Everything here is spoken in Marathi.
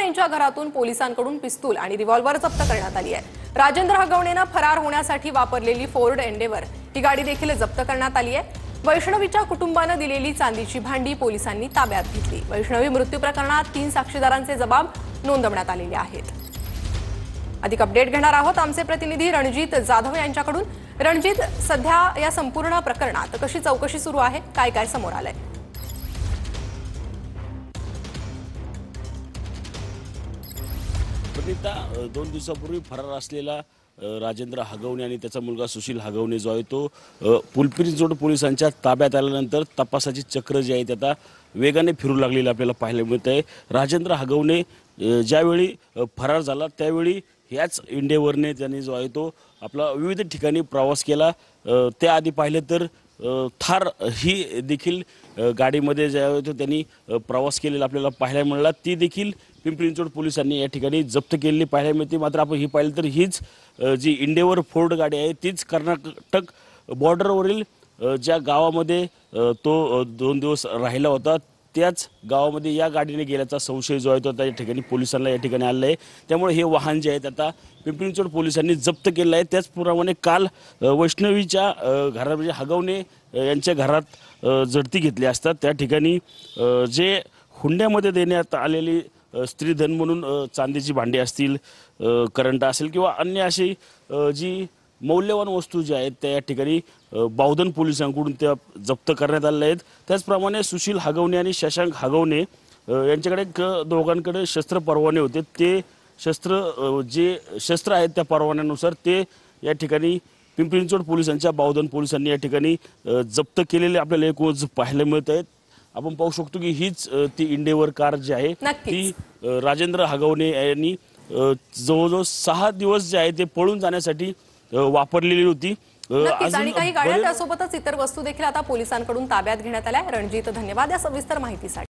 यांच्या घरातून पोलिसांकडून पिस्तूल आणि रिव्हॉल्वर जप्त करण्यात आली आहे। राजेंद्र हगवणेनं फरार होण्यासाठी वापरलेली फोर्ड एंडेवर ही गाडी देखील जप्त करण्यात आली आहे। वैष्णवीच्या कुटुंबानं दिलेली चांदीची भांडी पोलिसांनी ताब्यात घेतली। वैष्णवी मृत्यू प्रकरणात 3 साक्षीदारांचे जबाब नोंदवण्यात आलेले आहेत। अधिक अपडेट घेणार आहोत आमचे प्रतिनिधी रणजित जाधव यांच्याकडून। रणजित, सध्या या संपूर्ण प्रकरणात कशी चौकशी सुरू आहे, काय काय समोर आलंय? प्रणिता, 2 दिवसापूर्वी फरार असलेला राजेंद्र हगवणे आणि त्याचा मुलगा सुशील हगवणे जो आहे तो पिंपरी-चिंचवड पोलिसांच्या ताब्यात आल्यानंतर तपासाची चक्र जी आहेत आता वेगाने फिरू लागलेली आपल्याला पाहायला मिळत आहे। राजेंद्र हगवणे ज्यावेळी फरार झाला त्यावेळी ह्याच इंडेवरने त्यांनी जो आहे तो आपला विविध ठिकाणी प्रवास केला। त्याआधी पाहिलं तर थार ही देखील गाडीमध्ये जे आहे तो त्यांनी प्रवास केलेला आपल्याला पाहायला मिळाला। ती देखील पिंपरी-चिंचवड पोलिसांनी या ठिकाणी जप्त केलेली पाहायला मिळते। मात्र आपण ही पाहिलं तर हीच जी इंडेवर फोर्ड गाडी आहे तीच कर्नाटक बॉर्डरवरील ज्या गावामध्ये तो 2 दिवस राहिला होता त्याच गावामध्ये या गाडीने गेल्याचा संशय जो आहे तो त्या ठिकाणी पोलिसांना या ठिकाणी आलेला आहे। त्यामुळे हे वाहन जे आहे आता पिंपरी-चिंचवड पोलिसांनी जप्त केलं आहे। त्याचप्रमाणे काल वैष्णवीच्या घरात म्हणजे हगवणे यांच्या घरात झडती घेतली असतात त्या ठिकाणी जे हुंड्यामध्ये देण्यात आलेली स्त्रीधन म्हणून चांदीची भांडी असतील, करंट असेल किंवा अन्य अशी जी मौल्यवान वस्तू ज्या आहेत त्या या ठिकाणी बावधन पोलिसांकडून त्या जप्त करण्यात आलेल्या आहेत। त्याचप्रमाणे सुशील हगवणे आणि शशांक हगवणे यांच्याकडे दोघांकडे शस्त्र परवाने होते। ते जे शस्त्र आहेत त्या परवान्यानुसार ते या ठिकाणी पिंपरी-चिंचवड पोलिसांच्या बावधन पोलिसांनी या ठिकाणी जप्त केलेले आपल्याला एकूणच पाहायला मिळत आहेत। आपण पाहू शकतो की हीच ती इंडेवर कार जी आहे ती राजेंद्र हगवणे यांनी जवळजवळ 6 दिवस जे आहे ते पळून जाण्यासाठी वापरलेली होती। आणि काही गाड्या त्यासोबतच इतर वस्तू देखील आता पोलिसांकडून ताब्यात घेण्यात आल्या। रणजित, धन्यवाद या सविस्तर माहितीसाठी।